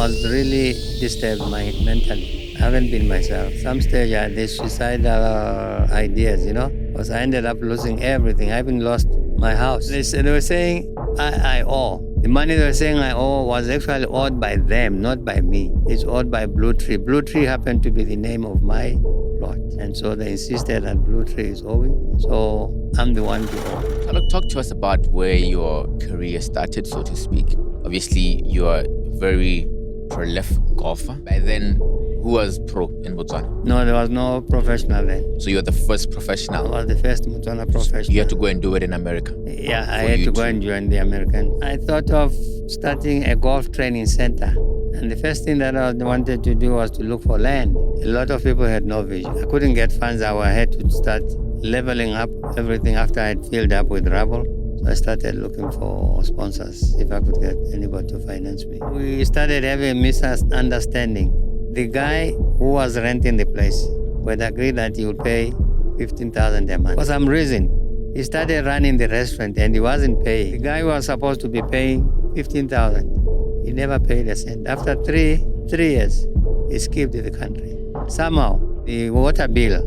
was really disturbed mentally. I haven't been myself. Some stage I had these suicidal ideas, because I ended up losing everything. I even lost my house. They were saying I owe. The money they were saying I owe was actually owed by them, not by me. It's owed by Blue Tree. Blue Tree happened to be the name of my plot. And so they insisted that Blue Tree is owing. So I'm the one to owe. Talk to us about where your career started, so to speak. Obviously, you are a very prolific golfer. By then, who was pro in Botswana? No, there was no professional then. So you were the first I professional. was the first Botswana professional. You had to go and do it in America. Yeah, I had to go and join the American. I thought of starting a golf training center. And the first thing that I wanted to do was to look for land. A lot of people had no vision. I couldn't get funds. I had to start leveling up everything after I had filled up with rubble. So I started looking for sponsors, if I could get anybody to finance me. We started having a misunderstanding. The guy who was renting the place would agree that he would pay 15,000 a month. For some reason, he started running the restaurant and he wasn't paying. The guy was supposed to be paying 15,000. He never paid a cent. After three years, he skipped the country. Somehow, the water bill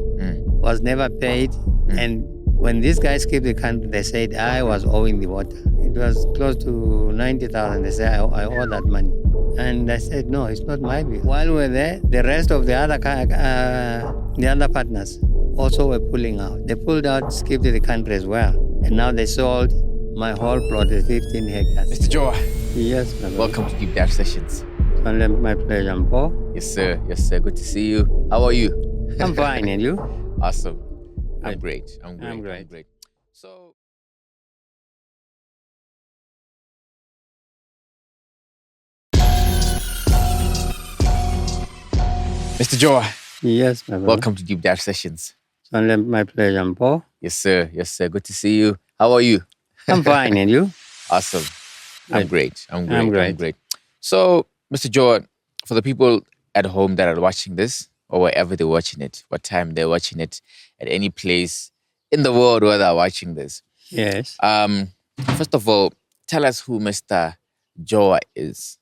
was never paid. And when these guys skipped the country, they said I was owing the water. It was close to 90,000. They said I owe that money. And I said, no, it's not my bill. While we were there, the rest of the other partners also were pulling out. They pulled out, skipped the country as well. And now they sold my whole plot is 15 hectares. Mr. Johwa. Yes, my brother. Welcome to Deep Dive Sessions. Only my pleasure, Paul. Yes, sir. Yes, sir. Good to see you. How are you? I'm fine, and you? Awesome. I'm great. I'm great. So, Mr. Johwa. Yes, my brother. Welcome to Deep Dive Sessions. Only my pleasure, Paul. Yes, sir. Yes, sir. Good to see you. How are you? I'm fine, and you? Awesome. I'm great. I'm great. So, Mr. Johwa, for the people at home that are watching this, or wherever they're watching it, what time they're watching it, at any place in the world where they're watching this. Yes. First of all, tell us who Mr. Johwa is.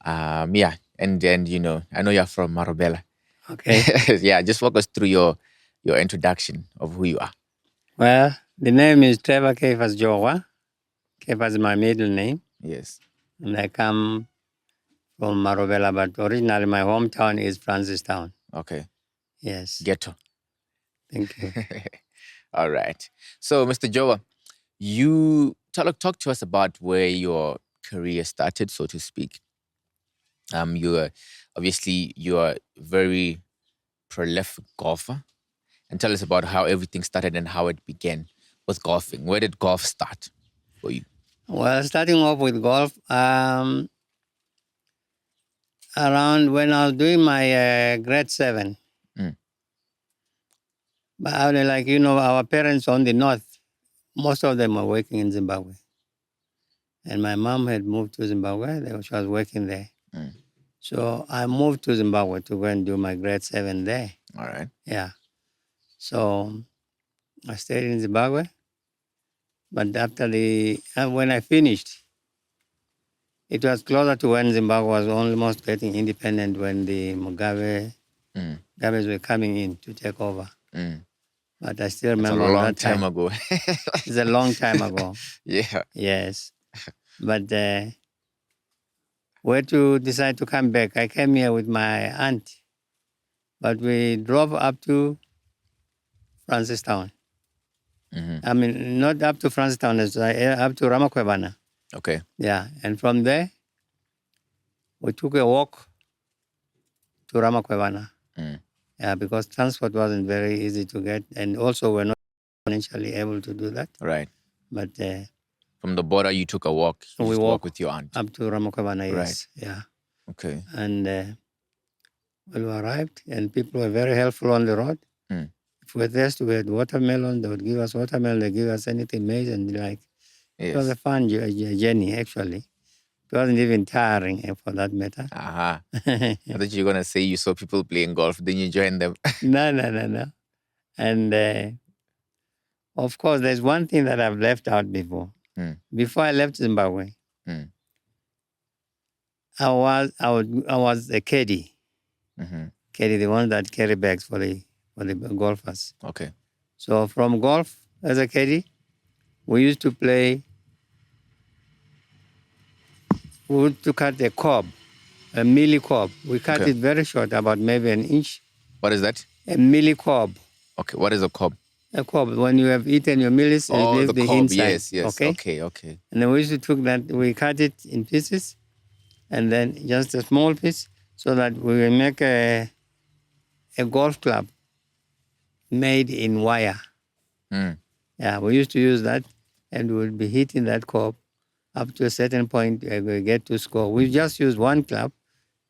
Yeah, and then, I know you're from Marobela. Okay. Yeah, just walk us through your introduction of who you are. Well, the name is Trevor Kefas Johwa. Kefas is my middle name. Yes. And I come from Marobela, but originally my hometown is Francistown. Okay. Yes. Ghetto. Thank you. All right. So, Mr. Johwa, you talk to us about where your career started, so to speak. You're a very prolific golfer, and tell us about how everything started and how it began with golfing. Where did golf start for you? Well, starting off with golf, around when I was doing my grade 7. But our parents on the north, most of them were working in Zimbabwe. And my mom had moved to Zimbabwe. She was working there. So I moved to Zimbabwe to go and do my grade 7 there. All right. Yeah. So I stayed in Zimbabwe. But after when I finished, it was closer to when Zimbabwe was almost getting independent, when the Mugabes were coming in to take over. But I still remember It's a long that time ago. It's a long time ago. Yeah. Yes. But where to decide to come back? I came here with my aunt. But we drove up to Francistown. I mean, not up to Francistown, up to Ramakwebana. Okay. Yeah. And from there, we took a walk to Ramakwebana. Yeah, because transport wasn't very easy to get. And also we're not financially able to do that. Right. But from the border, you took a walk. We walked with your aunt. Up to Ramakwebana, yes. Right. Yeah. Okay. And we arrived, and people were very helpful on the road. If we were thirsty, we had watermelon. They would give us watermelon. They give us anything, maize, and Yes. It was a fun journey, actually. It wasn't even tiring, for that matter. I thought you were going to say you saw people playing golf, then you joined them. No. And of course, there's one thing that I've left out before. Before I left Zimbabwe, I was a caddy. Mm-hmm. Caddy, the one that carry bags for the golfers. Okay. So from golf as a caddy, we used to play. We used to cut a cob, a milli cob. We cut Okay. it very short, about maybe an inch. What is that? A milli cob. Okay. What is a cob? A cob. When you have eaten your millis, you Oh, leave the the cob. inside. Yes, yes. Okay. Okay. And then we used to took that. We cut it in pieces, and then just a small piece, so that we will make a golf club made in wire. Mm. Yeah, we used to use that, and we would be hitting that cob up to a certain point. We get to score. We just use one club,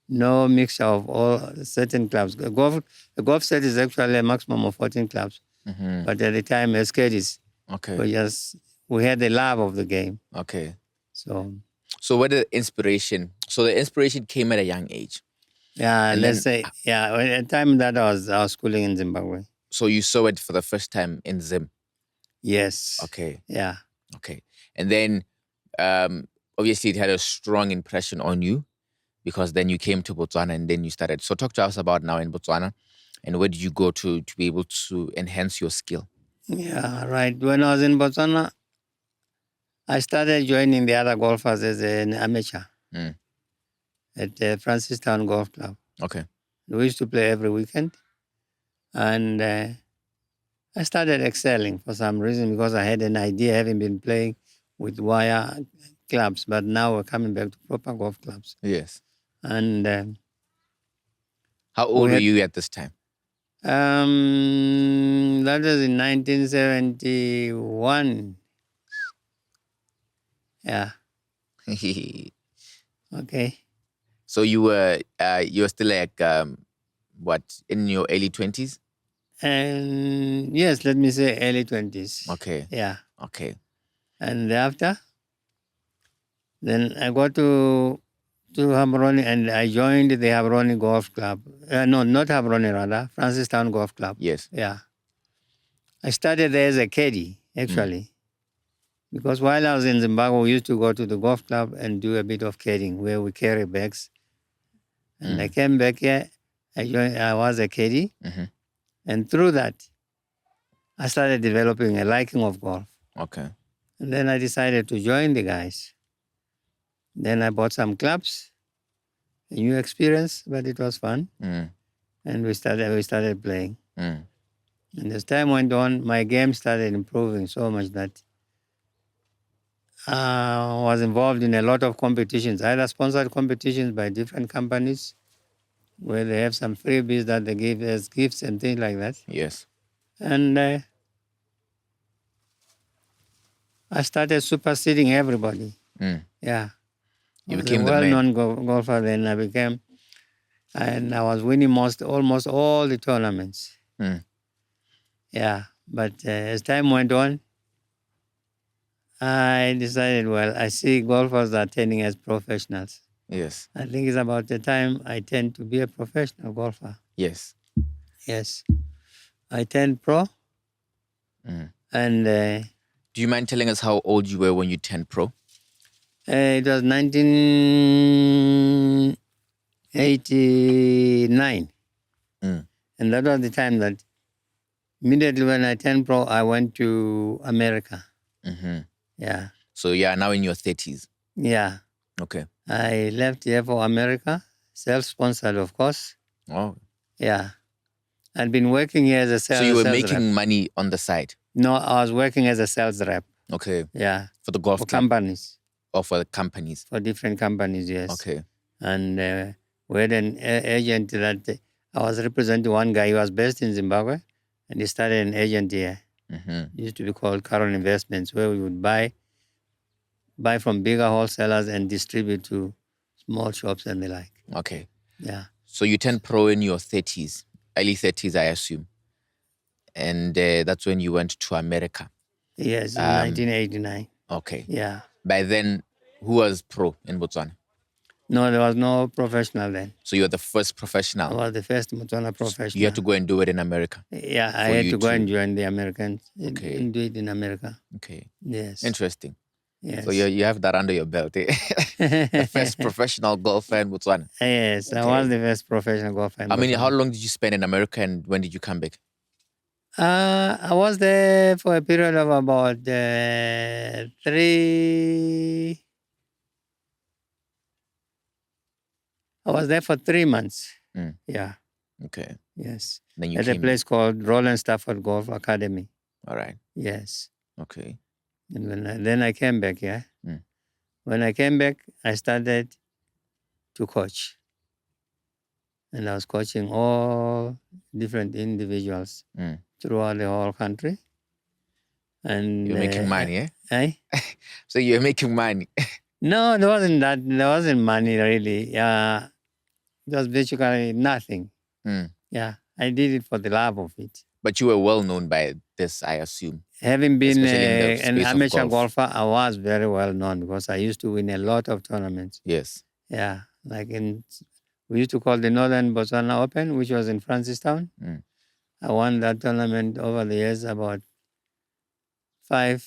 no mixture of all certain clubs. A golf set is actually a maximum of 14 clubs, Mm-hmm. but at the time, as caddies, Okay. we had the love of the game. Okay. So where did inspiration? So the inspiration came at a young age. yeah, And let's then- say at the time that I was schooling in Zimbabwe. So you saw it for the first time in Zim. Yes. Okay. Yeah. Okay. And then obviously it had a strong impression on you because then you came to Botswana and then you started. So talk to us about now in Botswana and where did you go to be able to enhance your skill? Yeah, right. When I was in Botswana, I started joining the other golfers as an amateur Mm. at the Francistown Golf Club. Okay. We used to play every weekend. And I started excelling for some reason because I had an idea, having been playing with wire clubs, but now we're coming back to proper golf clubs. Yes. And How old were you at this time? that was in 1971. Yeah. Okay. So you were still like what, in your early 20s? And yes, let me say early 20s. Okay. Yeah. Okay. And thereafter, then I got to Habroni and I joined the Habroni Golf Club. No, not Habroni, rather, Francistown Golf Club. Yes. Yeah. I started there as a caddy, actually. Because while I was in Zimbabwe, we used to go to the golf club and do a bit of caddying where we carry bags. And I came back here, I was a caddy. Mm-hmm. And through that, I started developing a liking of golf. Okay. And then I decided to join the guys. Then I bought some clubs, a new experience, but it was fun. And we started playing. And as time went on, my game started improving so much that I was involved in a lot of competitions, either sponsored competitions by different companies where they have some freebies that they give as gifts and things like that. Yes. And I started superseding everybody. Yeah. You I was became a the man. well-known golfer. Then I became, and I was winning almost all the tournaments. Yeah, but as time went on, I decided, well, I see golfers are turning as professionals. Yes. I think it's about the time I turned to be a professional golfer. Yes. Yes. I turned pro. And do you mind telling us how old you were when you turned pro? It was 1989. And that was the time that immediately when I turned pro, I went to America. Yeah. So you are now in your 30s. Yeah. Okay. I left here for America, self-sponsored, of course. Oh. Yeah. I'd been working here as a sales So you were sales making rep. money on the side? No, I was working as a sales rep. Okay. Yeah. For the golf For club? companies. Or for the companies? For different companies, yes. Okay. And we had an agent that I was representing one guy. He was based in Zimbabwe, and he started an agent here. It used to be called Caron Investments, where we would buy from bigger wholesalers and distribute to small shops and the like. Okay. Yeah. So you turned pro in your 30s, early 30s, I assume. And that's when you went to America. Yes, in 1989. Okay. Yeah. By then, who was pro in Botswana? No, there was no professional then. So you were the first I professional. was the first Botswana professional. You had to go and do it in America. Yeah, I for had you to go to- and join the Americans Okay. and do it in America. Okay. Yes. Interesting. Yes. So you have that under your belt, eh? The first professional golfer in Botswana. Yes, I was the first professional golfer in I mean, how Botswana. long did you spend in America, and when did you come back? I was there for a period of about 3. I was there for 3 months. Mm. Yeah. Okay. Yes. Then you At a came. place called Roland Stafford Golf Academy. All right. Yes. Okay. And then I came back. Yeah. Mm. When I came back, I started to coach, and I was coaching all different individuals Mm. throughout the whole country. And You're making money, eh? eh? So you're making money. No, there wasn't that. There wasn't money really. It was basically nothing. Mm. Yeah, I did it for the love of it. But you were well known by this, I assume. Having been Especially in the an space of amateur golf. golfer, I was very well known because I used to win a lot of tournaments. Yes. Yeah, we used to call the Northern Botswana Open, which was in Francistown. Mm. I won that tournament over the years, about five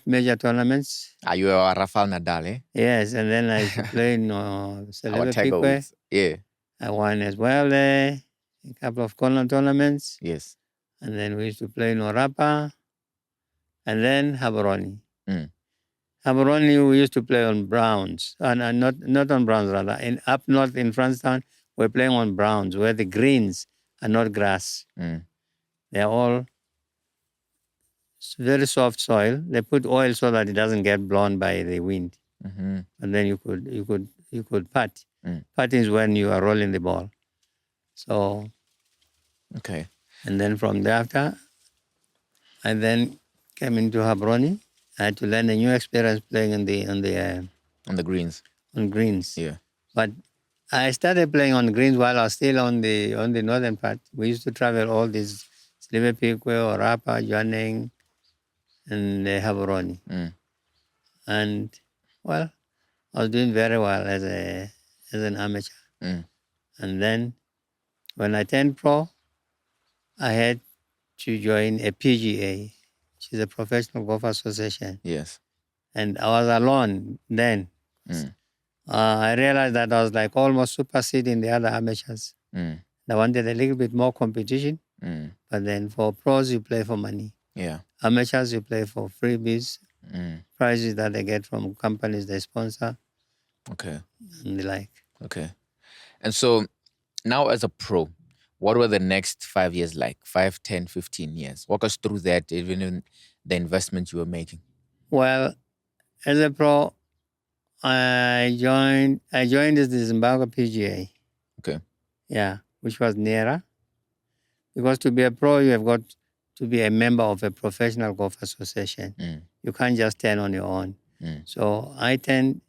major tournaments. Are you a Rafael Nadal, eh? Yes, and then I used to play in Our Celebes Tiger Pique. Woods. Yeah. I won as well there, a couple of Conlan tournaments. Yes. And then we used to play in Orapa, and then Habaroni. Mm. Habaroni, we used to play on browns, and not on browns rather. Up north in Francetown, we're playing on browns, where the greens are not grass. Mm. They're all very soft soil. They put oil so that it doesn't get blown by the wind. Mm-hmm. And then you could putt. Mm. Putting is when you are rolling the ball. So, okay. And then from thereafter, I then came into Habroni. I had to learn a new experience playing on the greens. On greens. Yeah. But I started playing on greens while I was still on the northern part. We used to travel all these Celebes Pique, Orapa, Joaneng, and Habroni. Mm. And well, I was doing very well as an amateur. Mm. And then when I turned pro, I had to join a PGA, which is a Professional Golf Association. Yes. And I was alone then. Mm. I realized that I was like almost superseding the other amateurs. Mm. I wanted a little bit more competition. Mm. But then for pros, you play for money. Yeah. Amateurs, you play for freebies, Mm. prizes that they get from companies they sponsor. Okay. And the like. Okay. And so now as a pro, what were the next 5 years like? 5, 10, 15 years? Walk us through that, even in the investment you were making. Well, as a pro, I joined the Zimbabwe PGA. Okay. Yeah, which was nearer. Because to be a pro, you have got to be a member of a professional golf association. Mm. You can't just turn on your own. Mm. So I turned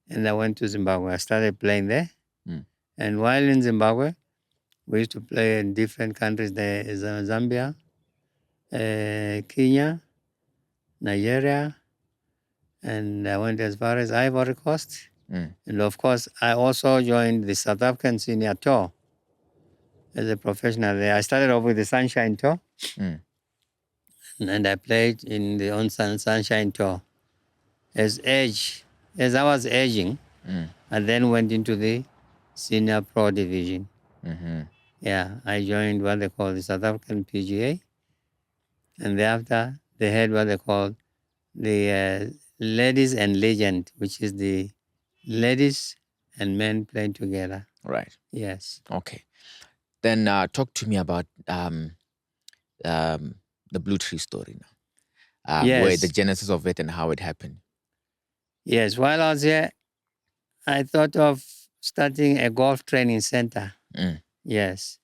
and I went to Zimbabwe. I started playing there. Mm. And while in Zimbabwe, we used to play in different countries there, Zambia, Kenya, Nigeria, and I went as far as Ivory Coast. Mm. And of course, I also joined the South African Senior Tour as a professional there. I started off with the Sunshine Tour, Mm. and I played in the Sunshine Tour. As I was aging, I then went into the Senior Pro Division. Mm-hmm. Yeah, I joined what they call the South African PGA, and thereafter they had what they call the Ladies and Legend, which is the ladies and men playing together. Right. Yes. Okay. Then talk to me about the Blue Tree story now. Yes. Where the genesis of it and how it happened. Yes. While I was here, I thought of starting a golf training center. Mm. Yes.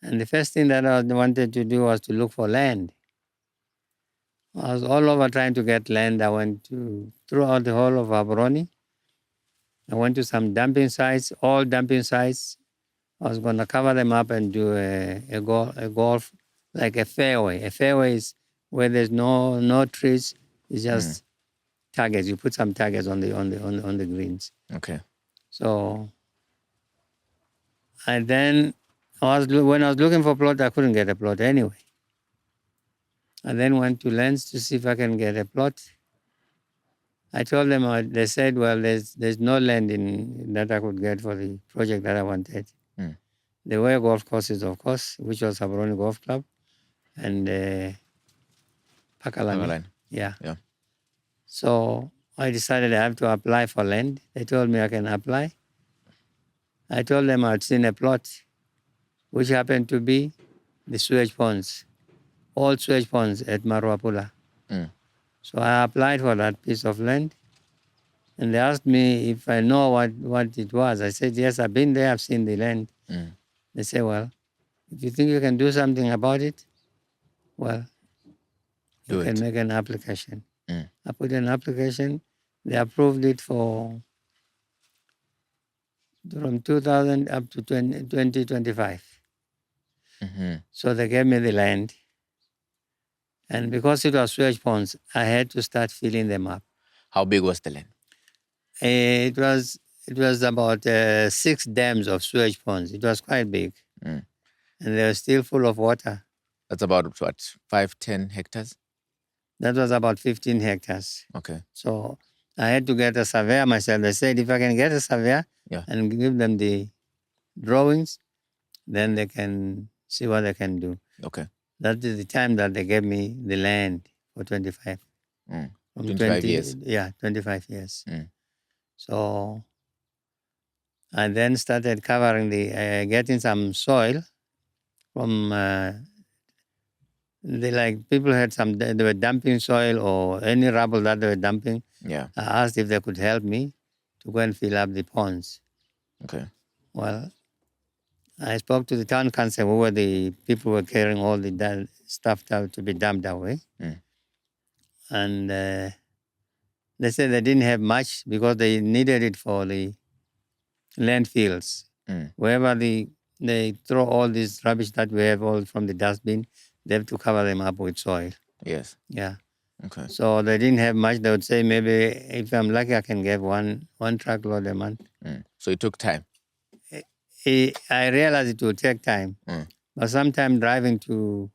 And the first thing that I wanted to do was to look for land. I was all over trying to get land. I went throughout the whole of Abroni. I went to some dumping sites, all dumping sites. I was going to cover them up and do a golf, like a fairway. A fairway is where there's no trees. It's just targets. You put some targets on the greens. Okay. So, and then when I was looking for a plot, I couldn't get a plot anyway. I then went to Lens to see if I can get a plot. I told them, they said, well, there's no land that I could get for the project that I wanted. Mm. There were golf courses, of course, which was Abroni Golf Club and Pakalani. Pagaline. Yeah. Yeah. So I decided I have to apply for land. They told me I can apply. I told them I'd seen a plot, which happened to be the sewage ponds, all sewage ponds at Marwapula. Mm. So I applied for that piece of land, and they asked me if I know what it was. I said, yes, I've been there, I've seen the land. Mm. They say, well, if you think you can do something about it, well, you Do can it. make an application. Mm. I put an application. They approved it for from 2000 up to 2025. Mm-hmm. So they gave me the land. And because it was sewage ponds, I had to start filling them up. How big was the land? It was about 6 dams of sewage ponds. It was quite big. Mm. And they were still full of water. That's about what, 5-10 hectares? That was about 15 hectares. Okay. So I had to get a surveyor myself. They said if I can get a surveyor Yeah. and give them the drawings, then they can see what they can do. Okay. That is the time that they gave me the land for 25. Mm. From 25 years. Yeah, 25 years. Mm. So I then started covering getting some soil from people had they were dumping soil or any rubble that they were dumping. Yeah. I asked if they could help me to go and fill up the ponds. Okay. Well, I spoke to the town council, who were the people who were carrying all the stuff to be dumped away. Mm. And they said they didn't have much because they needed it for the landfills. Mm. Wherever they throw all this rubbish that we have all from the dustbin, they have to cover them up with soil. Yes. Yeah. Okay. So they didn't have much. They would say maybe if I'm lucky, I can get one truckload a month. Mm. So it took time. I realized it would take time. Mm. But sometimes driving to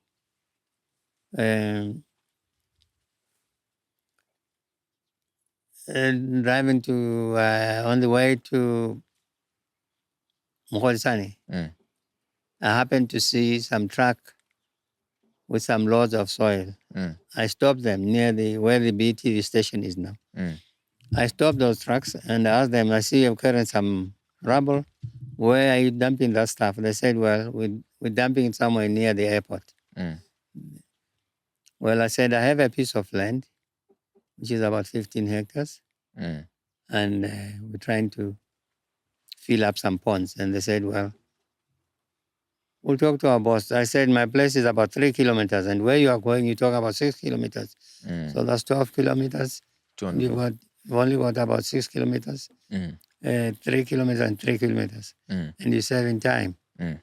on the way to Mkholisani, Mm. I happened to see some truck with some loads of soil. Mm. I stopped them near where the BTV station is now. Mm. I stopped those trucks and asked them, I see you're carrying some rubble. Where are you dumping that stuff? They said, well, we're dumping it somewhere near the airport. Mm. Well, I said, I have a piece of land, which is about 15 hectares, Mm. and we're trying to fill up some ponds. And they said, well, we'll talk to our boss. I said, my place is about 3 kilometers, and where you are going, you talk about 6 kilometers. Mm. So that's 12 kilometers. You've only got about 6 kilometers, Mm. 3 kilometers and 3 kilometers. Mm. And you're saving time. Mm.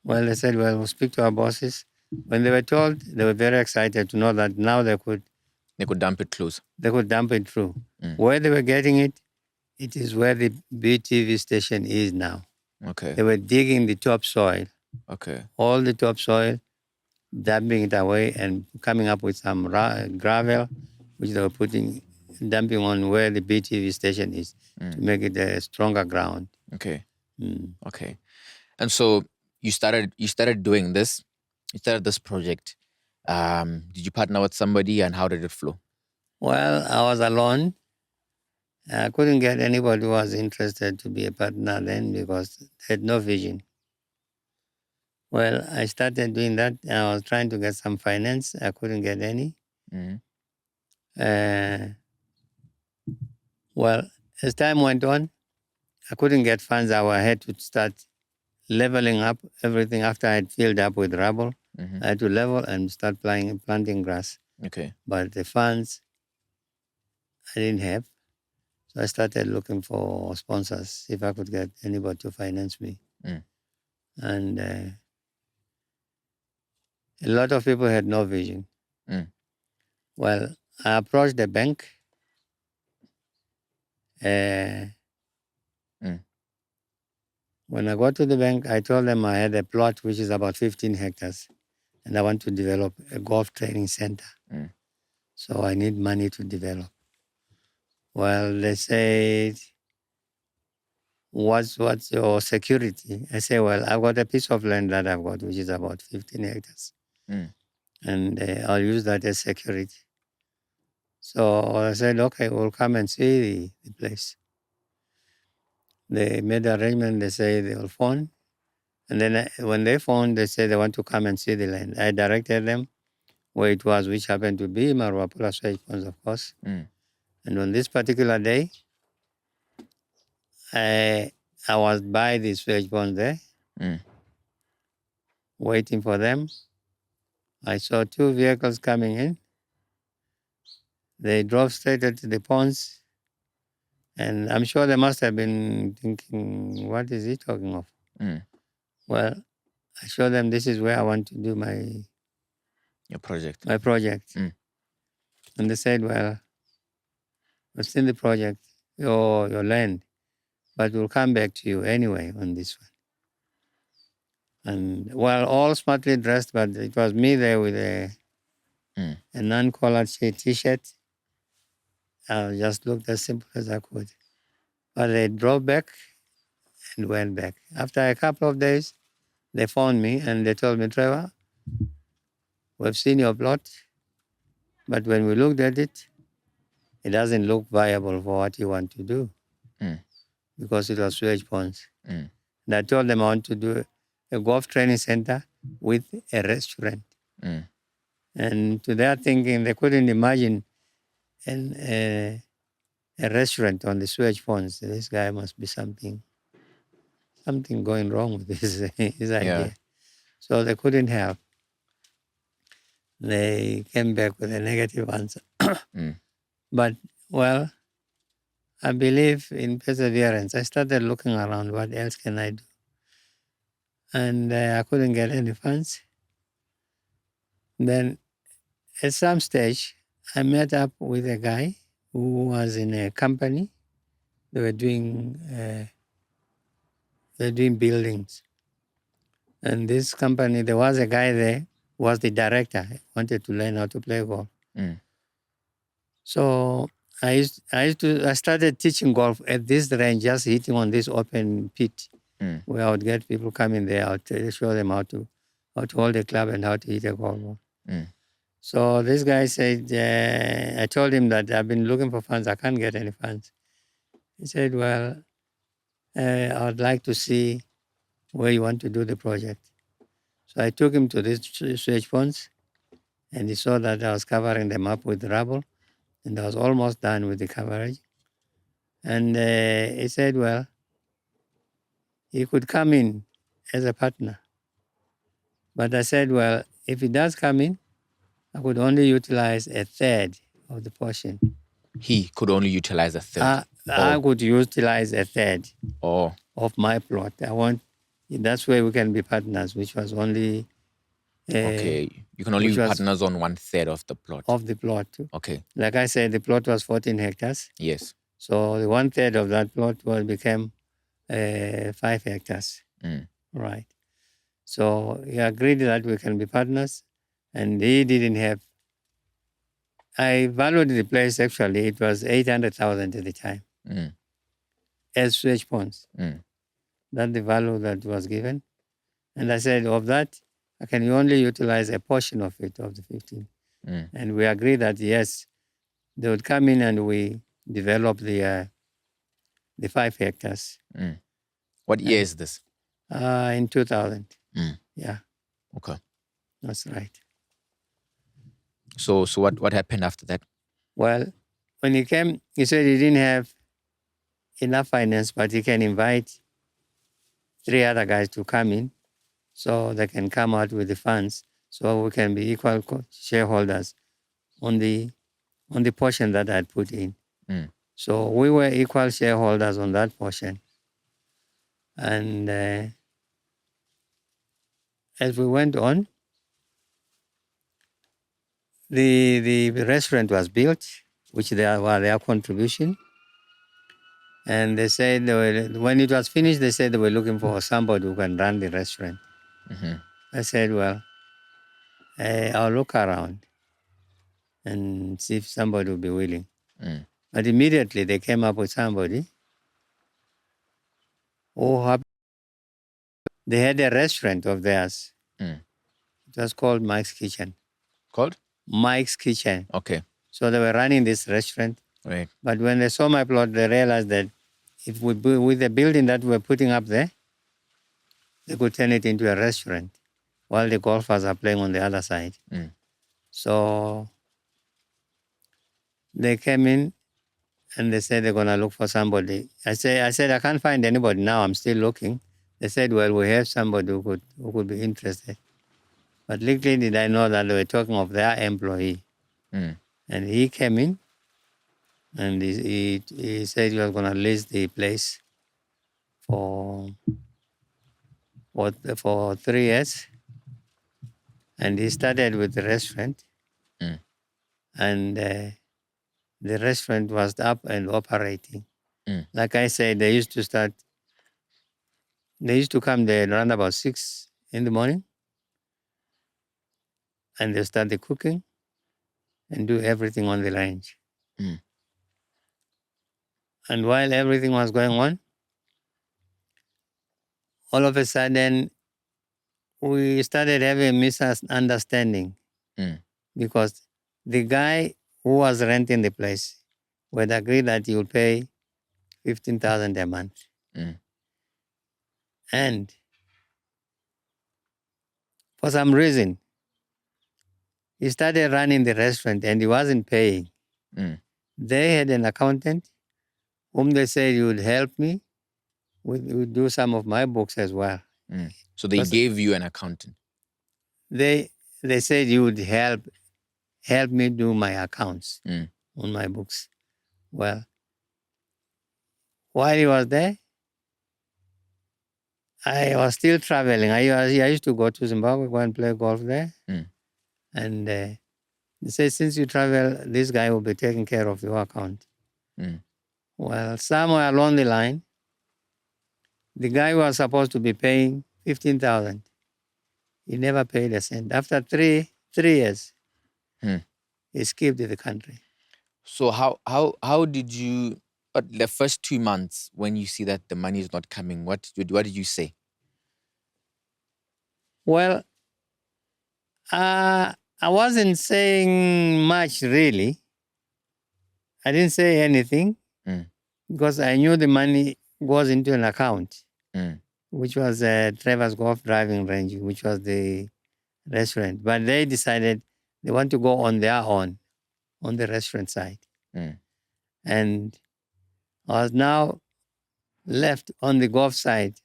Well, they said, well, we'll speak to our bosses. When they were told, they were very excited to know that now they could dump it close. They could dump it through. Mm. Where they were getting it, it is where the BTV station is now. Okay. They were digging the topsoil, Okay. all the topsoil, dumping it away and coming up with some gravel, which they were dumping on where the BTV station is to make it a stronger ground. Okay. Mm. Okay. And so you started doing this. You started this project. Did you partner with somebody, and how did it flow? Well, I was alone. I couldn't get anybody who was interested to be a partner then because they had no vision. Well, I started doing that. I was trying to get some finance. I couldn't get any. Mm. Well, as time went on, I couldn't get funds. I had to start leveling up everything after I had filled up with rubble. Mm-hmm. I had to level and start planting grass. Okay. But the funds I didn't have. So I started looking for sponsors, if I could get anybody to finance me. Mm. And a lot of people had no vision. Mm. Well, I approached the bank. When I got to the bank, I told them I had a plot which is about 15 hectares and I want to develop a golf training center. Mm. So I need money to develop. Well, they said, what's your security? I say, well, I've got a piece of land that I've got, which is about 15 hectares. Mm. And I'll use that as security. So I said, okay, we'll come and see the place. They made the arrangement. They say they'll phone. And then when they phoned, they said they want to come and see the land. I directed them where it was, which happened to be Marwapula Swage Ponds, of course. Mm. And on this particular day, I was by the Swage Ponds there, Mm. waiting for them. I saw two vehicles coming in. They drove straight into the ponds. And I'm sure they must have been thinking, what is he talking of? Mm. Well, I showed them this is where I want to do Your project. my project. Mm. And they said, well, what's in the project? Your land. But we'll come back to you anyway on this one. And well, all smartly dressed, but it was me there with a non-collared t-shirt. I just looked as simple as I could. But they drove back and went back. After a couple of days, they phoned me and they told me, Trevor, we've seen your plot, but when we looked at it, it doesn't look viable for what you want to do because it was sewage ponds. And I told them I want to do a golf training center with a restaurant. And to their thinking, they couldn't imagine a restaurant on the sewage ponds. This guy must be something going wrong with his idea. So they couldn't help. They came back with a negative answer. But, well, I believe in perseverance. I started looking around, what else can I do? And I couldn't get any funds. Then at some stage, I met up with a guy who was in a company. They were doing buildings. And this company, there was a guy there who was the director, wanted to learn how to play golf. So I started teaching golf at this range, just hitting on this open pit, where I would get people coming there. I would show them how to hold a club and how to hit a golf ball. So this guy said, I told him that I've been looking for funds. I can't get any funds. He said, well, I would like to see where you want to do the project. So I took him to these sewage ponds, and he saw that I was covering them up with rubble, and I was almost done with the coverage. And he said, well, he could come in as a partner. But I said, well, if he does come in, I could only utilize a third of the portion. He could only utilize a third. I could utilize a third of my plot. That's where we can be partners, which was only... okay, you can only be partners on 1/3 of the plot. Of the plot. Okay. Like I said, the plot was 14 hectares. Yes. So the 1/3 of that plot became 5 hectares. Right. So he agreed that we can be partners, and he didn't have... I valued the place, actually. It was 800,000 at the time. As sewage ponds. That's the value that was given. And I said, of that, I can only utilize a portion of it, of the 15. And we agreed that, yes, they would come in and we develop the 5 hectares. What year is this? In 2000. Yeah. Okay. That's right. So what happened after that? Well, when he came, he said he didn't have enough finance, but he can invite 3 other guys to come in so they can come out with the funds so we can be equal shareholders on the portion that I'd put in. So we were equal shareholders on that portion. And as we went on, the restaurant was built, which was their contribution. And they said, when it was finished, they said they were looking for somebody who can run the restaurant. I said, well, I'll look around and see if somebody will be willing. But immediately they came up with somebody who they had a restaurant of theirs. Mm. It was called Mike's Kitchen. Called? Mike's Kitchen. Okay. So they were running this restaurant. Right. But when they saw my plot, they realized that if we with the building that we're putting up there, they could turn it into a restaurant while the golfers are playing on the other side. Mm. So they came in and they said they're gonna look for somebody. I said I can't find anybody now. I'm still looking. They said, well, we have somebody who could be interested. But little did I know that they were talking of their employee. Mm. And he came in and he said he was gonna lease the place for 3 years. And he started with the restaurant. Mm. And the restaurant was up and operating. Mm. Like I said, they used to come there around about 6 in the morning, and they start the cooking and do everything on the range. Mm. And while everything was going on, all of a sudden, we started having a misunderstanding Mm. because the guy who was renting the place would agree that he would pay 15,000 a month. Mm. And for some reason, he started running the restaurant and he wasn't paying. Mm. They had an accountant whom they said he would help me with do some of my books as well. Mm. So they Because gave you an accountant. they said he would help me do my accounts Mm. on my books. Well, while he was there, I was still traveling. I used to go to Zimbabwe, go and play golf there. Mm. And they said, since you travel, this guy will be taking care of your account. Mm. Well, somewhere along the line, the guy was supposed to be paying 15,000. He never paid a cent. After three years, Mm. he escaped the country. So how did you the first 2 months when you see that the money is not coming, what did you say? Well, I wasn't saying much really. I didn't say anything Mm. because I knew the money goes into an account, Mm. which was Trevor's Golf Driving Range, which was the restaurant. But they decided they want to go on their own, on the restaurant side. Mm. And I was now left on the golf side,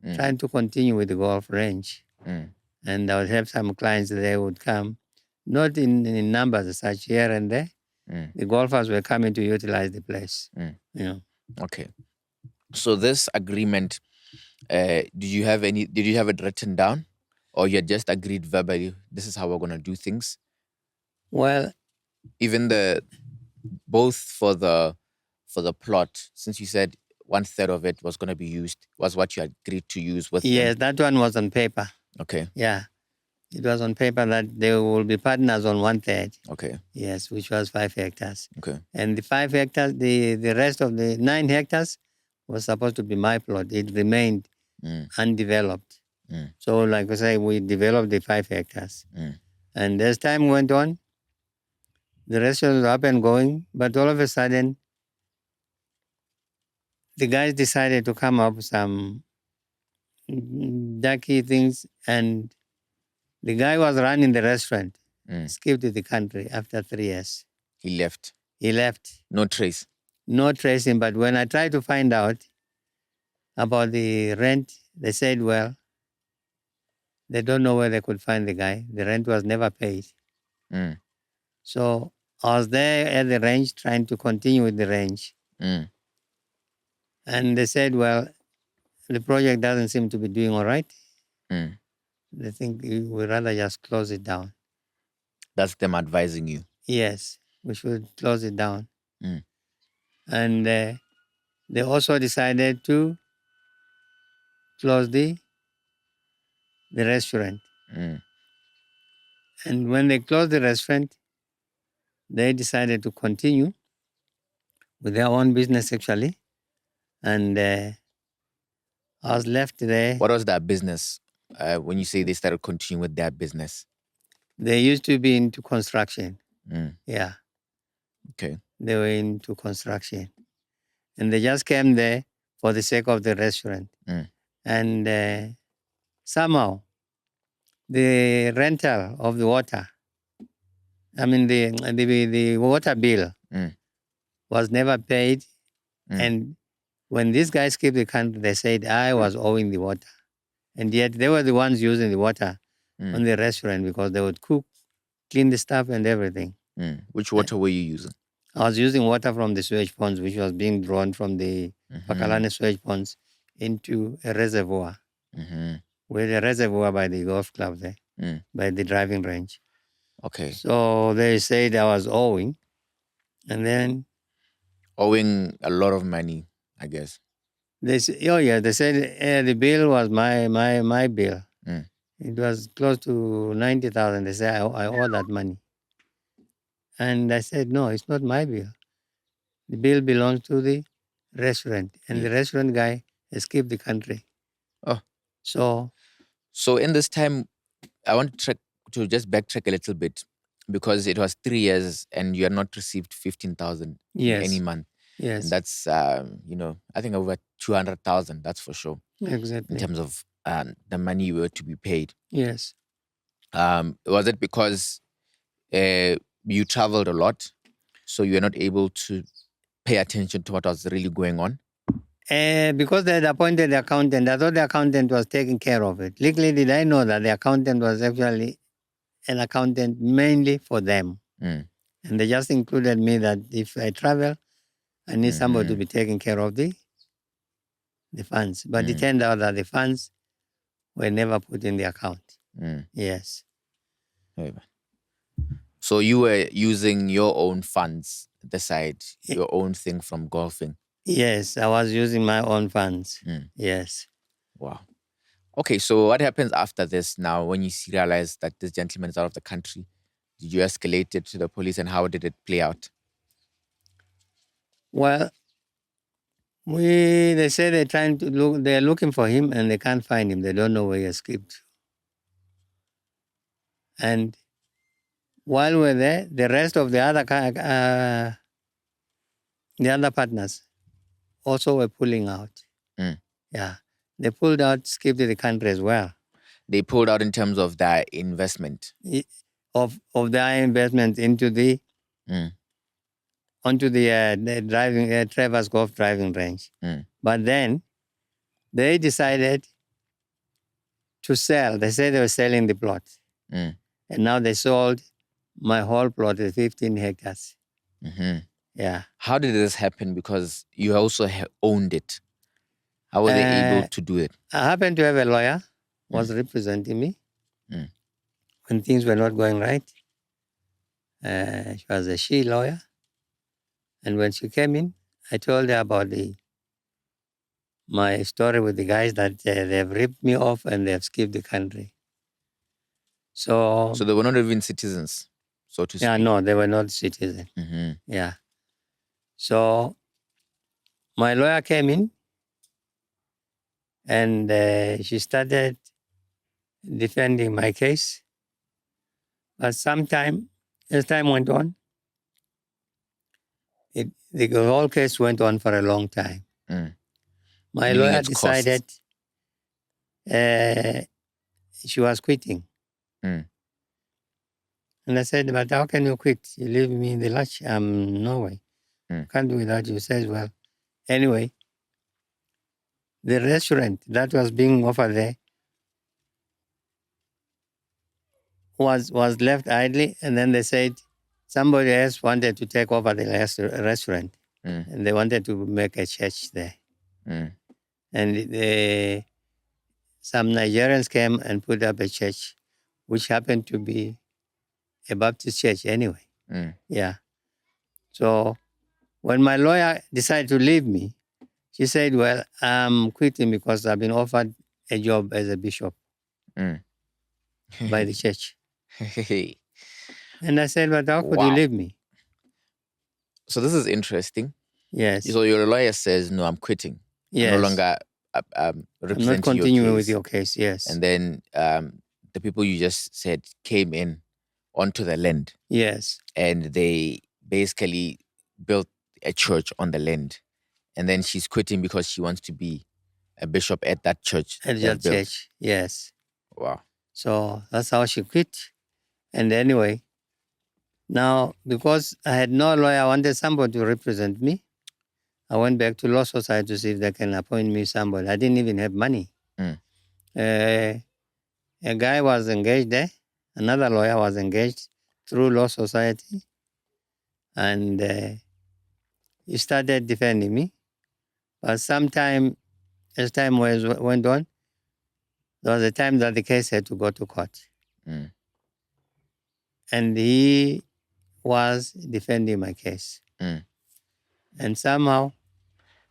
Mm. trying to continue with the golf range. Mm. And I would have some clients that would come, not in numbers as such here and there. Mm. The golfers were coming to utilize the place. Mm. You know. Okay. So this agreement, did you have it written down? Or you had just agreed verbally, this is how we're gonna do things? Well, Even both for the plot, since you said 1/3 of it was gonna be used, was what you agreed to use with yes, them. that one was on paper. Okay. Yeah. It was on paper that they will be partners on 1/3. Okay. Yes, which was 5 hectares. Okay. And the 5 hectares, the rest of the 9 hectares was supposed to be my plot. It remained undeveloped. Mm. So, like I say, we developed the 5 hectares. Mm. And as time went on, the rest was up and going. But all of a sudden, the guys decided to come up with some ducky things. And the guy was running the restaurant, escaped to the country after 3 years. He left. He left. No trace. No tracing. But when I tried to find out about the rent, they said, well, they don't know where they could find the guy. The rent was never paid. Mm. So I was there at the range trying to continue with the range. Mm. And they said, well, the project doesn't seem to be doing all right. Mm. They think we'd rather just close it down. That's them advising you. Yes, we should close it down. Mm. And they also decided to close the restaurant. Mm. And when they closed the restaurant, they decided to continue with their own business actually. And I was left there. What was that business? When you say they started continuing with their business? They used to be into construction. Mm. Yeah, Okay. they were into construction. And they just came there for the sake of the restaurant. Mm. And somehow the rental of the water, I mean the water bill Mm. was never paid. Mm. And when these guys came to the country, they said I was owing the water. And yet they were the ones using the water Mm. on the restaurant because they would cook, clean the stuff and everything. Mm. Which water were you using? I was using water from the sewage ponds, which was being drawn from the Pakalane sewage ponds into a reservoir. Mm-hmm. With a reservoir by the golf club there, Mm. by the driving range. Okay. So they said I was owing. And then Owing a lot of money, I guess. they said, oh yeah, they said the bill was my bill. Mm. It was close to 90,000. They said I owe that money. And I said, no, it's not my bill. The bill belongs to the restaurant. And the Yes. restaurant guy escaped the country. Oh. So in this time, I want to just backtrack a little bit because it was 3 years and you had not received 15,000 in any yes, month. yes, And that's, I think over 200,000, that's for sure, in exactly. terms of the money you were to be paid. Yes. Was it because you traveled a lot, so you were not able to pay attention to what was really going on? Because they had appointed the accountant, I thought the accountant was taking care of it. Little did I know that the accountant was actually an accountant mainly for them. Mm. And they just included me that if I travel, I need somebody to Mhm. be taking care of the funds. But it Mm. turned out that the funds were never put in the account. Mm. Yes. Yeah. So you were using your own funds at the side, your own thing from golfing. Yes, I was using my own funds. Mm. Yes. Wow. Okay, so what happens after this now when you realize that this gentleman is out of the country? Did you escalate it to the police and how did it play out? Well, they say they're looking for him and they can't find him. They don't know where he escaped. And while we're there, the rest of the other partners also were pulling out. Mm. Yeah. They pulled out, skipped the country as well. They pulled out in terms of their investment. Of their investment into the Mm. onto the driving Travers Golf driving range. Mm. But then they decided to sell. They said they were selling the plot. Mm. And now they sold my whole plot at 15 hectares. Mm-hmm. Yeah. How did this happen? Because you also owned it. How were they able to do it? I happened to have a lawyer who was representing me when things were not going right. She was a she lawyer. And when she came in, I told her about my story with the guys that they've ripped me off and they've skipped the country. So they were not even citizens, so to speak. Yeah, no, they were not citizens. Mm-hmm. Yeah. So my lawyer came in and she started defending my case. But as time went on, the whole case went on for a long time. Mm. My Meaning lawyer its costs. decided she was quitting. Mm. And I said, but how can you quit? You leave me in the lurch. No way. Can't do without you. She says, well, anyway, the restaurant that was being offered there was left idly. And then they said somebody else wanted to take over the restaurant. And they wanted to make a church there. And some Nigerians came and put up a church, which happened to be a Baptist church anyway. Yeah. So when my lawyer decided to leave me, she said, well, I'm quitting because I've been offered a job as a bishop by the church. And I said, but how could you leave me? So this is interesting Yes. So your lawyer says, no, I'm quitting. I'm no Yes. longer I'm not representing your continuing with case. your case. Yes. And then the people you just said came in onto the land Yes. and they basically built a church on the land. And then she's quitting because she wants to be a bishop at that church At they've your built. church. Yes. Wow. So that's how she quit. And anyway, now because I had no lawyer, I wanted somebody to represent me. I went back to Law Society to see if they can appoint me somebody. I didn't even have money. Mm. A guy was engaged there. Another lawyer was engaged through Law Society. And he started defending me. But sometime, as time went on, there was a time that the case had to go to court. Mm. And he was defending my case. Mm. And somehow,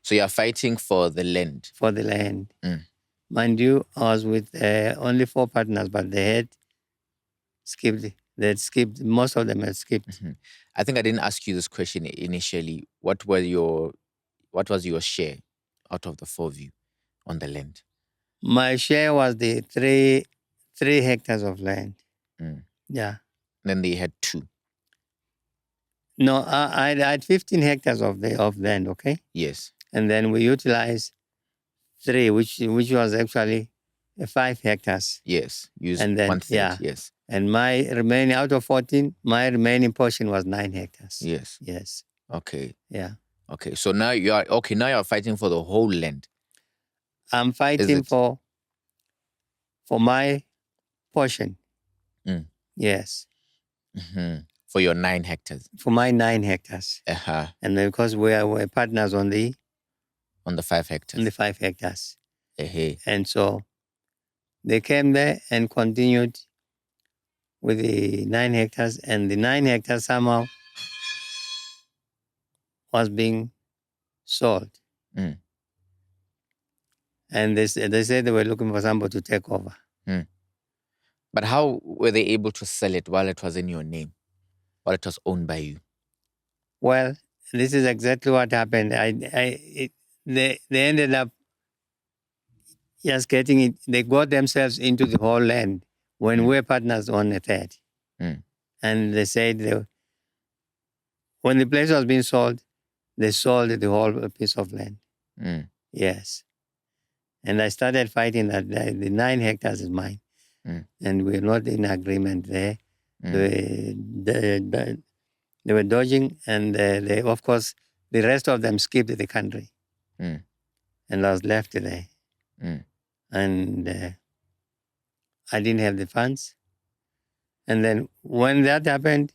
So you're fighting for the land. for the land. Mm. Mind you, I was with only 4 partners, but they had skipped. Most of them had skipped. Mhm. I think I didn't ask you this question initially. What was your share out of the 4 of you on the land? My share was the 3 hectares of land. Mm. Yeah. Then they had 2. No, I had 15 hectares of land, okay? Yes. And then we utilized 3, which was actually 5 hectares. Yes. Use And then, 1/3. yeah. Yes. And my remaining, out of 14, my remaining portion was 9 hectares. Yes. Yes. Okay. Yeah. Okay. So now you're fighting for the whole land. I'm fighting it? for my portion. Mm. Yes. Mhm. For your 9 hectares. For my 9 hectares. Uh-huh. And then because we're partners on the 5 hectares. 5 hectares. Uh-huh. And so they came there and continued with the 9 hectares, and the 9 hectares somehow was being sold. Mm. And they said they were looking for somebody to take over. Mm. But how were they able to sell it while it was in your name? While it was owned by you? Well, this is exactly what happened. They ended up just getting it. They got themselves into the whole land when we're partners on a third. Mm. And they said when the place was being sold, they sold the whole piece of land. Mm. Yes. And I started fighting that the 9 hectares is mine. Mm. And we're not in agreement there. Mm. They were dodging, and they, of course, the rest of them skipped the country. Mm. And I was left there. Mm. And I didn't have the funds. And then when that happened,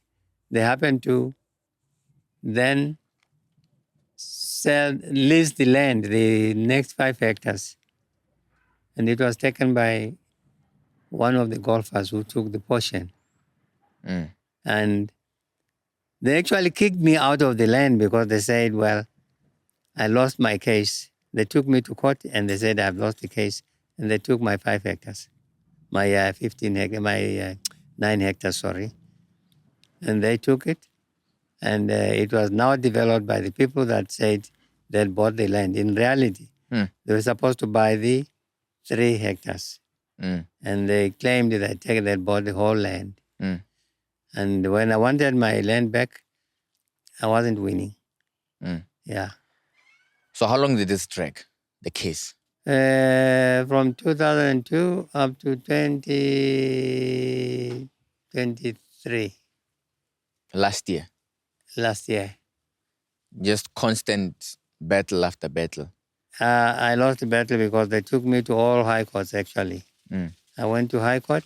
they happened to then lease the land, the next 5 hectares. And it was taken by one of the golfers who took the portion. Mm. And they actually kicked me out of the land because they said, well, I lost my case. They took me to court and they said I've lost the case. And they took my 5 hectares, my 15 hectares, my 9 hectares, sorry. And they took it. And it was now developed by the people that said they bought the land. In reality, they were supposed to buy the 3 hectares. Mm. And they claimed that they bought the whole land. Mm. And when I wanted my land back, I wasn't winning. Mm. Yeah. So how long did this drag, the case? From 2002 up to 2023. Last year. Last year. Just constant battle after battle. I lost the battle because they took me to all high courts, actually. Mm. I went to high court.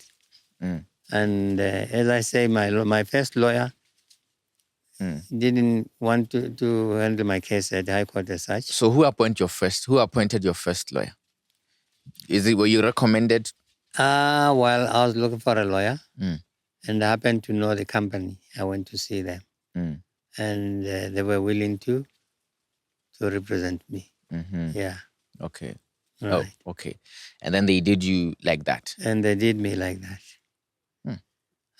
Mm. And as I say, my first lawyer didn't want to handle my case at high court as such. So who appointed your first lawyer? Were you recommended? Well, I was looking for a lawyer. And I happened to know the company. I went to see them. And they were willing to represent me. Mm-hmm. Yeah. Okay. Right. Oh, okay. And then they did you like that? And they did me like that.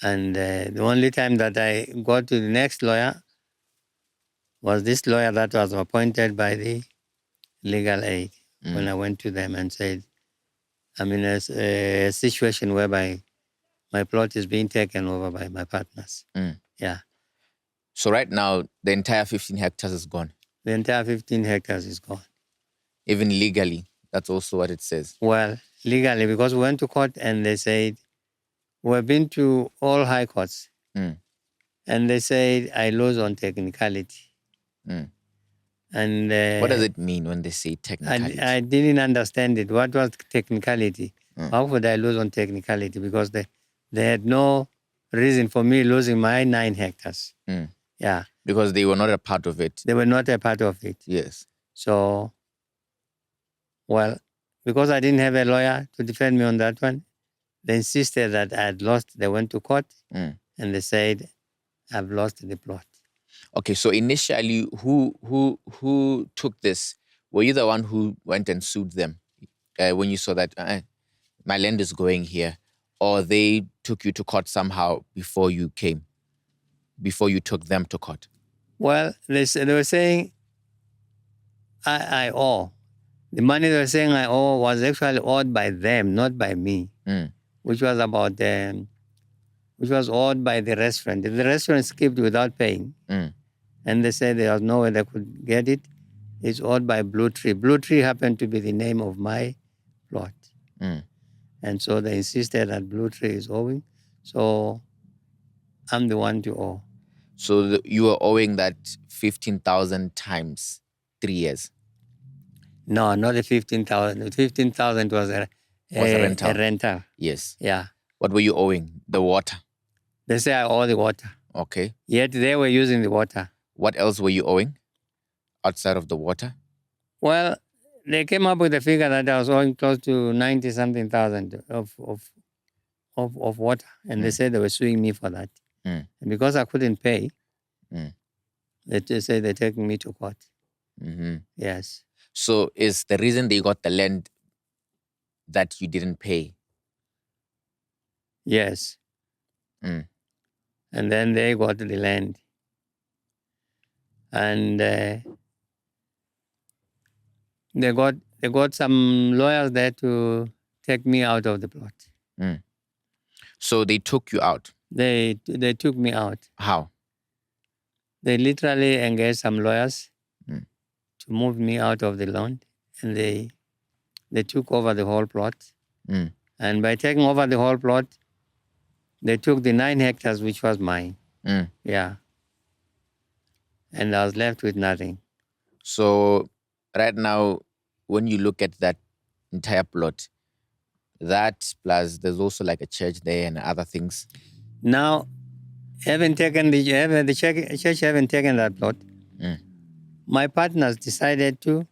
And the only time that I got to the next lawyer, was this lawyer that was appointed by the legal aid. When Mm. I went to them and said, I'm in a situation whereby my plot is being taken over by my partners. Mm. Yeah. So right now, the entire 15 hectares is gone. The entire 15 hectares is gone. Even legally, that's also what it says. Well, legally, because we went to court and they said, we've been to all high courts. Mm. And they said, I lose on technicality. Mm. And What does it mean when they say technicality? I didn't understand it. What was technicality? Mm. How could I lose on technicality? Because they had no reason for me losing my 9 hectares. Mm. Yeah. Because they were not a part of it. They were not a part of it. Yes. So, well, because I didn't have a lawyer to defend me on that one, they insisted that I had lost. They went to court Mm. and they said, I've lost the plot. Okay, so initially, who took this? Were you the one who went and sued them when you saw that my land is going here, or they took you to court somehow before you came, before you took them to court? Well, they were saying I owe. The money they were saying I owe was actually owed by them, not by me, Mm. which was about which was owed by the restaurant. If the restaurant skipped without paying, Mm. and they said there was no way they could get it, it's owed by Blue Tree. Blue Tree happened to be the name of my plot. Mm. And so they insisted that Blue Tree is owing. So I'm the one to owe. So you were owing that 15,000 times 3 years. No, not the 15,000. 15,000 was a rental. A rental. Yes. Yeah. What were you owing? The water. They say I owe the water. Okay. Yet they were using the water. What else were you owing outside of the water? Well, they came up with a figure that I was owing close to 90-something thousand of water. And they said they were suing me for that. Mm. And because I couldn't pay, Mm. they just said they're taking me to court. Mm-hmm. Yes. So is the reason they got the land that you didn't pay? Yes. Mm. And then they got the land. And they got some lawyers there to take me out of the plot. Mm. So they took you out. They took me out. How? They literally engaged some lawyers Mm. to move me out of the land, and they took over the whole plot. Mm. And by taking over the whole plot, they took the 9 hectares, which was mine. Mm. Yeah. And I was left with nothing. So right now, when you look at that entire plot, that plus there's also like a church there and other things. Now, having taken the church haven't taken that plot, Mm. my partners decided to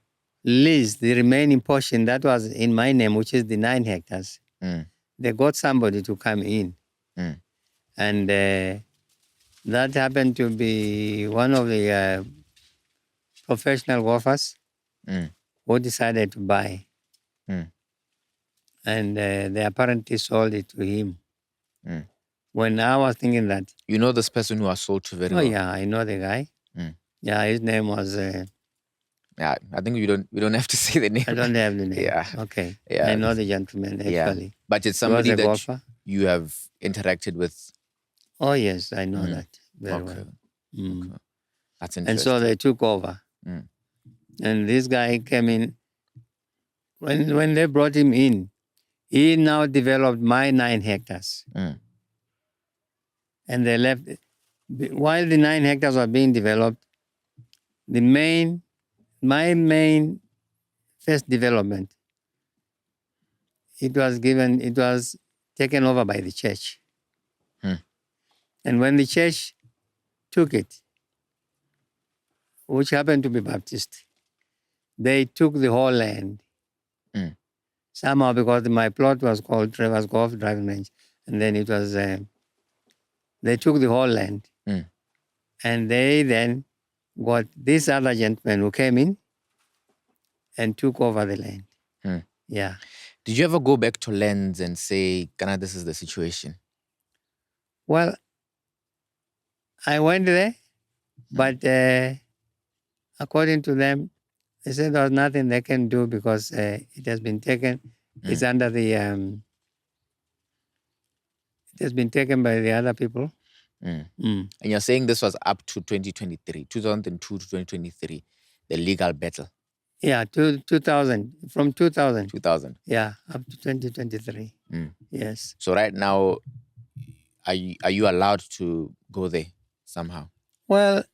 lease the remaining portion that was in my name, which is the 9 hectares. Mm. They got somebody to come in. Mm. And that happened to be one of the professional golfers Mm. who decided to buy. Mm. And they apparently sold it to him. Mm. When I was thinking that, You know this person who I sold to very well? yeah, I know the guy. Mm. Yeah, his name was... yeah, I think we don't have to say the name. I don't have the name. Yeah. Okay. Yeah. I know the gentleman, actually. Yeah. But it's He was somebody a that golfer. you have interacted with. Oh, yes, I know Mm. that very Okay. well. Mm. Okay. That's interesting. And so they took over. Mm. And this guy came in. When they brought him in, he now developed my 9 hectares. Mm. And they left. While the 9 hectares were being developed, my main first development, it was taken over by the church. Mm. And when the church took it, which happened to be Baptist, they took the whole land. Mm. Somehow, because my plot was called Trevor's Golf Driving Range, and then it was, they took the whole land. Mm. And they then got this other gentleman who came in and took over the land. Mm. Yeah. Did you ever go back to lands and say, Ghana, this is the situation? Well, I went there, but according to them, they said there was nothing they can do because it has been taken. It's under the. It has been taken by the other people. And you're saying this was up to 2023, 2002 to 2023, the legal battle. Yeah, 2000, from 2000. 2000. Yeah, up to 2023. Yes. So right now, are you allowed to go there somehow? Well,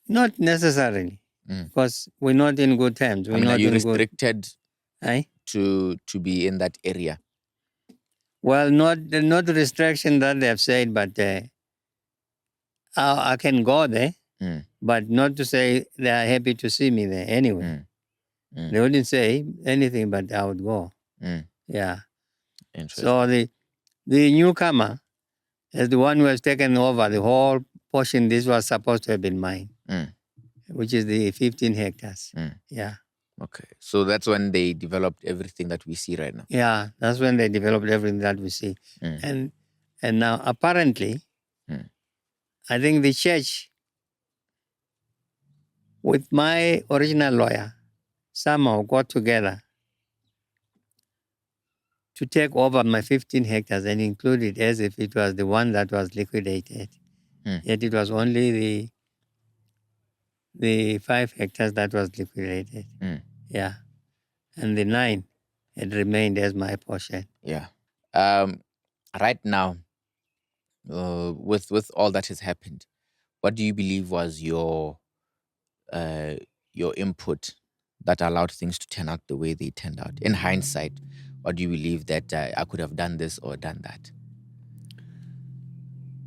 not necessarily, because we're not in good terms. We're I mean, not are you in restricted good, to be in that area? Well, not restriction that they have said, but I can go there, but not to say they are happy to see me there anyway. They wouldn't say anything, but I would go. Yeah. Interesting. So the newcomer is the one who has taken over the whole portion. This was supposed to have been mine, which is the 15 hectares. Yeah. Okay. So that's when they developed everything that we see right now. Yeah, that's when they developed everything that we see. And now apparently, I think the church, with my original lawyer, somehow got together to take over my 15 hectares and include it as if it was the one that was liquidated. Yet it was only the 5 hectares that was liquidated. Yeah. And the 9 had remained as my portion. Yeah. Right now, with all that has happened, what do you believe was your input that allowed things to turn out the way they turned out? In hindsight, what do you believe that I could have done this or done that?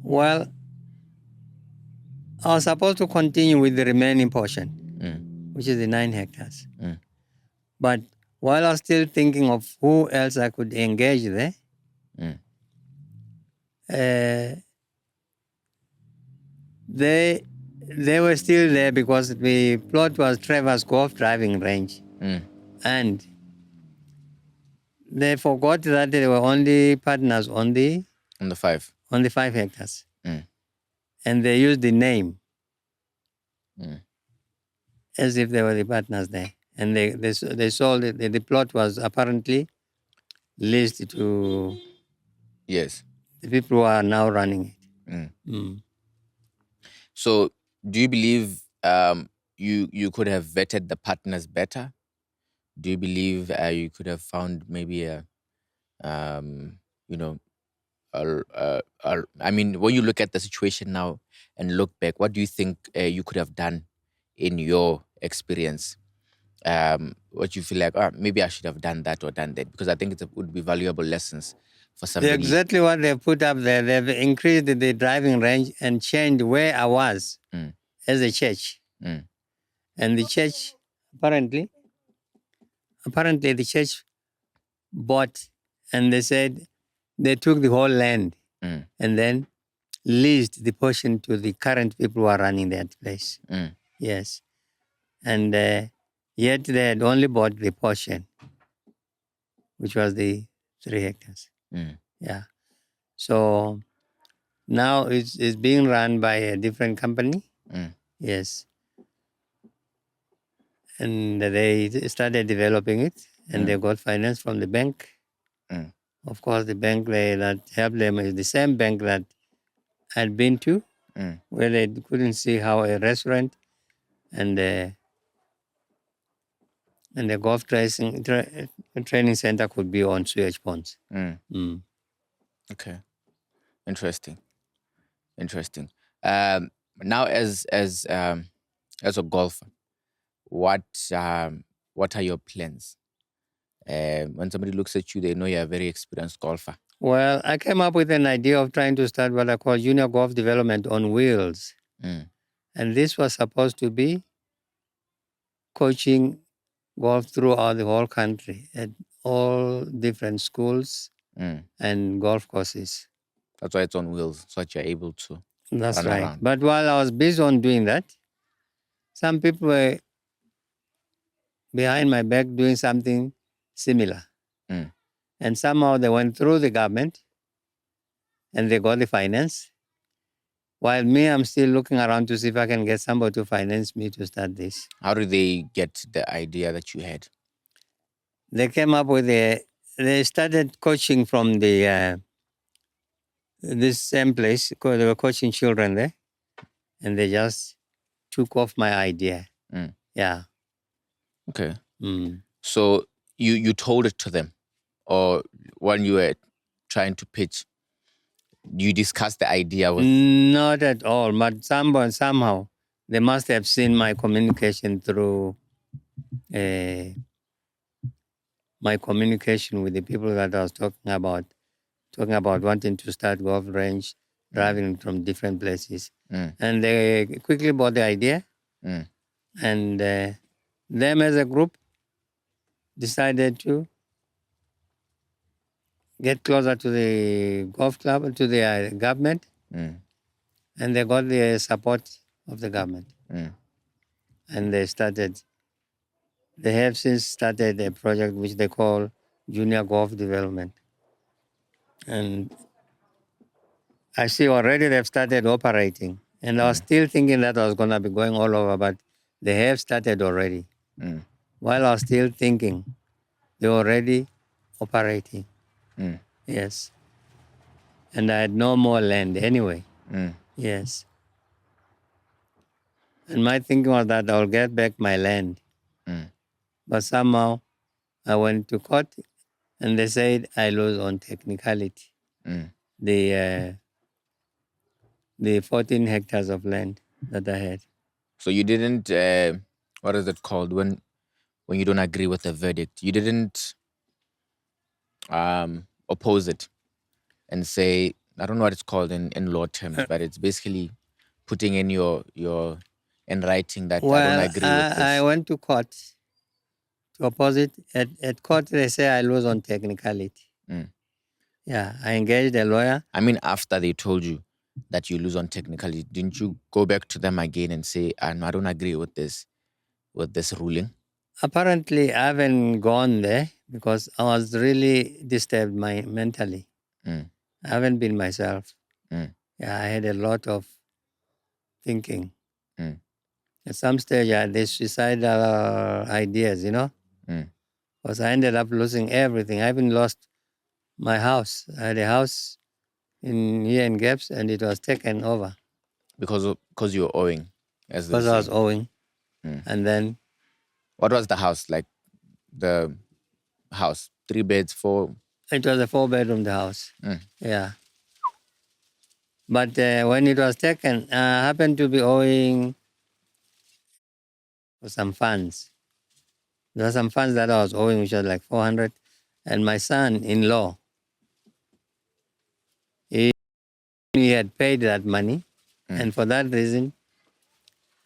Well, I was supposed to continue with the remaining portion, which is the 9 hectares. But while I was still thinking of who else I could engage there, they were still there because the plot was Trevor's golf driving range. And they forgot that they were only partners on the 5. On the 5 hectares. And they used the name as if they were the partners there. And they sold it. The plot was apparently leased to the people who are now running it. So do you believe you could have vetted the partners better? Do you believe you could have found maybe a I mean, when you look at the situation now and look back, what do you think you could have done in your experience? What you feel like, maybe I should have done that or done that? Because I think it would be valuable lessons for somebody. Exactly what they've put up there. They've increased the driving range and changed where I was as a church. And the church, apparently the church bought, and they said they took the whole land and then leased the portion to the current people who are running that place. Yes. And yet they had only bought the portion, which was the 3 hectares. Yeah. So now it's being run by a different company. Yes. And they started developing it, and they got finance from the bank. Of course, the bank that helped them is the same bank that I'd been to, where they couldn't see how a restaurant and the golf training center could be on sewage ponds. Okay, interesting. Now, as a golfer, what are your plans? When somebody looks at you, they know you're a very experienced golfer. Well, I came up with an idea of trying to start what I call junior golf development on wheels. And this was supposed to be coaching golf throughout the whole country at all different schools and golf courses. That's why it's on wheels, so that you're able to That's run right. around. But while I was busy on doing that, some people were behind my back doing something similar. And somehow they went through the government and they got the finance. While me, I'm still looking around to see if I can get somebody to finance me to start this. How did they get the idea that you had? They came up with they started coaching from this same place. They were coaching children there, and they just took off my idea. Mm. Yeah. Okay. Mm. So you told it to them, or when you were trying to pitch, you discussed the idea with? Not at all, but somehow they must have seen my communication through my communication with the people that I was talking about wanting to start golf range, driving from different places. Mm. And they quickly bought the idea, Mm. and them as a group decided to get closer to the golf club, to the government, Mm. and they got the support of the government. Mm. And they have since started a project which they call Junior Golf Development. And I see already they've started operating. And I was still thinking that I was going to be going all over, but they have started already. Mm. While I was still thinking, they're already operating. Mm. Yes. And I had no more land anyway. Mm. Yes. And my thinking was that I'll get back my land. Mm. But somehow I went to court and they said I lose on technicality. Mm. The 14 hectares of land that I had. So you didn't. What is it called when you don't agree with the verdict? You didn't oppose it and say, I don't know what it's called in law terms, but it's basically putting in your in writing that I don't Well, agree with this. I went to court to oppose it. At court, they say I lose on technicality. Mm. Yeah, I engaged a lawyer. I mean, after they told you that you lose on technicality, didn't you go back to them again and say, I don't agree with this ruling? Apparently, I haven't gone there because I was really disturbed mentally. Mm. I haven't been myself. Mm. Yeah, I had a lot of thinking. Mm. At some stage, I had these suicidal ideas, Mm. because I ended up losing everything. I even lost my house. I had a house here in Gaps, and it was taken over Because you were owing, as they because I was say. owing. Mm. And then What was the house like? The house, 3 beds, 4. it was a 4-bedroom house. Mm. Yeah. But when it was taken, I happened to be owing for some funds. There were some funds that I was owing, which was like 400. And my son-in-law, he had paid that money. Mm. And for that reason,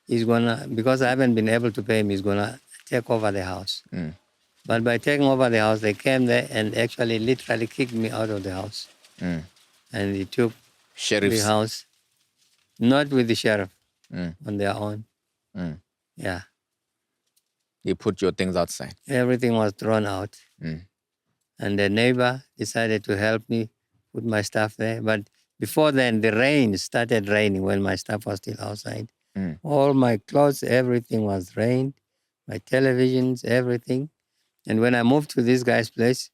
because I haven't been able to pay him, he's going to take over the house. Mm. But by taking over the house, they came there and actually literally kicked me out of the house. Mm. And he took Sheriffs. the house, not with the sheriff, Mm. on their own. Mm. Yeah. They put your things outside. Everything was thrown out. Mm. And the neighbor decided to help me put my stuff there. But before then, the rain started raining when my stuff was still outside. Mm. All my clothes, everything was rained, my televisions, everything. And when I moved to this guy's place,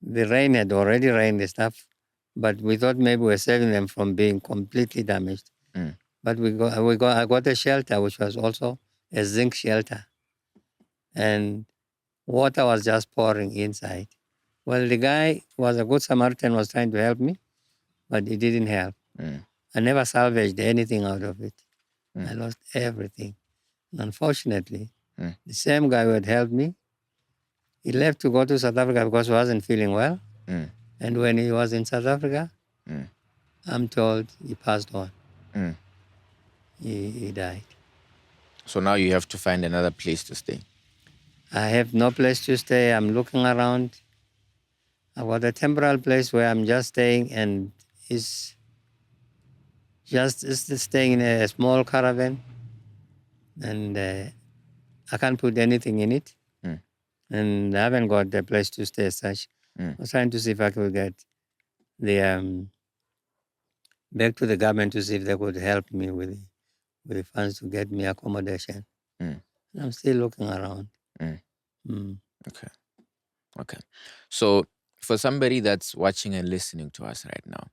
the rain had already rained the stuff, but we thought maybe we're saving them from being completely damaged. Mm. But I got a shelter, which was also a zinc shelter. And water was just pouring inside. Well, the guy was a good Samaritan, was trying to help me, but he didn't help. Mm. I never salvaged anything out of it. Mm. I lost everything. And unfortunately, Mm. the same guy who had helped me, he left to go to South Africa because he wasn't feeling well. Mm. And when he was in South Africa, Mm. I'm told he passed on. Mm. He died. So now you have to find another place to stay. I have no place to stay. I'm looking around. I've got a temporary place where I'm just staying, and it's just staying in a small caravan, and I can't put anything in it. Mm. And I haven't got a place to stay as such. Mm. I was trying to see if I could get the back to the government to see if they could help me with the funds to get me accommodation. Mm. And I'm still looking around. Mm. Mm. Okay. So for somebody that's watching and listening to us right now,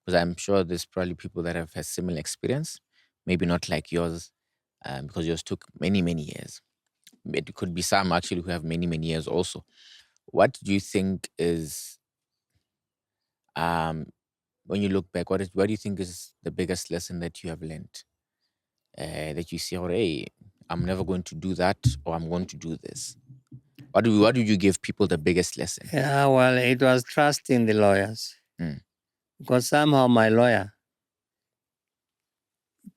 because I'm sure there's probably people that have had similar experience, maybe not like yours, because yours took many, many years. It could be some actually who have many, many years also. What do you think is, when you look back, what do you think is the biggest lesson that you have learned? That you say, oh, hey, I'm never going to do that, or I'm going to do this. What do you give people the biggest lesson? Yeah, well, it was trust in the lawyers. Mm. Because somehow my lawyer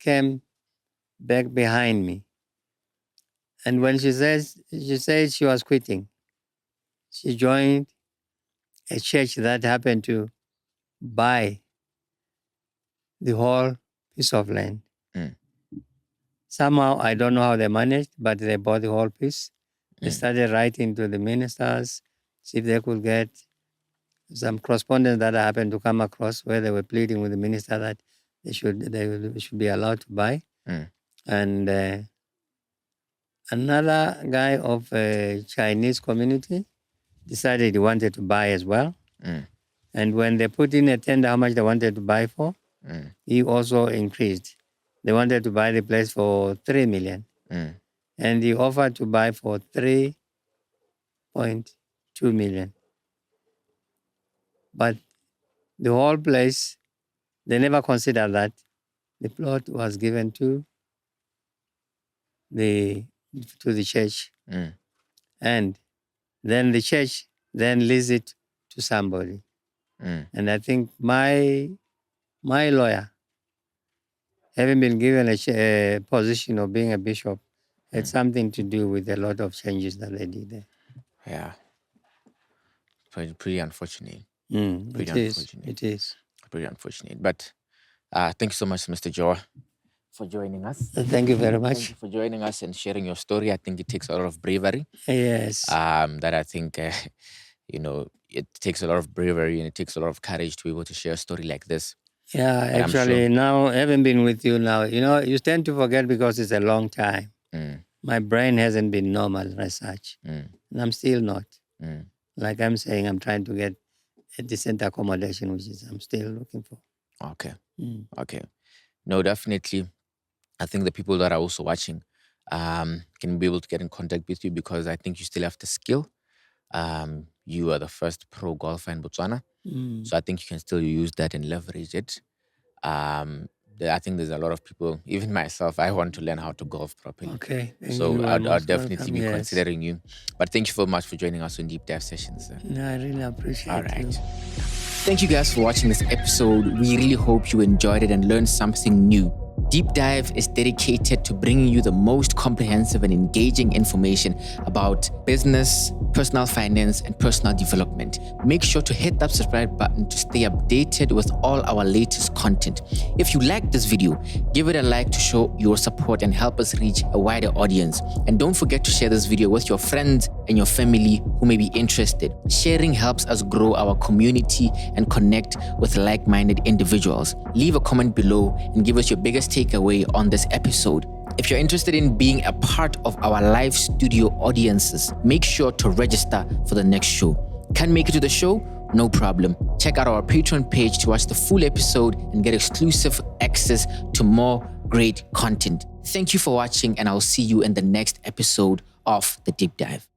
came back behind me. And when she said she was quitting, she joined a church that happened to buy the whole piece of land. Mm. Somehow, I don't know how they managed, but they bought the whole piece. They Mm. started writing to the ministers, see if they could get some correspondence that I happened to come across where they were pleading with the minister that they should be allowed to buy. Mm. And another guy of a Chinese community decided he wanted to buy as well. Mm. And when they put in a tender how much they wanted to buy for, Mm. he also increased. They wanted to buy the place for 3 million. Mm. And he offered to buy for 3.2 million. But the whole place, they never considered that the plot was given to the church. Mm. And then the church then leases it to somebody. Mm. And I think my lawyer, having been given a position of being a bishop, had something to do with a lot of changes that they did there. Yeah. Pretty unfortunate. It is. Pretty unfortunate. But thank you so much, Mr. Johwa, for joining us. Thank you very much. Thank you for joining us and sharing your story. I think it takes a lot of bravery. Yes. That I think, it takes a lot of bravery and it takes a lot of courage to be able to share a story like this. Yeah, But I'm actually, sure- now, having been with you now, you tend to forget because it's a long time. Mm. My brain hasn't been normal as such. Mm. And I'm still not. Mm. Like I'm saying, I'm trying to get a decent accommodation, which is I'm still looking for. Okay. Mm. Okay. No, definitely. I think the people that are also watching can be able to get in contact with you because I think you still have the skill. You are the first pro golfer in Botswana. Mm. So I think you can still use that and leverage it. I think there's a lot of people, even myself, I want to learn how to golf properly. Okay. Thank So you. I'll Most definitely welcome. be Yes. considering you. But thank you so much for joining us on Deep Dive Sessions. No, I really appreciate All right. you. Thank you guys for watching this episode. We really hope you enjoyed it and learned something new. Deep Dive is dedicated to bringing you the most comprehensive and engaging information about business, personal finance, and personal development. Make sure to hit that subscribe button to stay updated with all our latest content. If you like this video, give it a like to show your support and help us reach a wider audience. And don't forget to share this video with your friends and your family who may be interested. Sharing helps us grow our community and connect with like-minded individuals. Leave a comment below and give us your biggest takeaway on this episode. If you're interested in being a part of our live studio audiences, make sure to register for the next show. Can't make it to the show? No problem. Check out our Patreon page to watch the full episode and get exclusive access to more great content. Thank you for watching, and I'll see you in the next episode of The Deep Dive.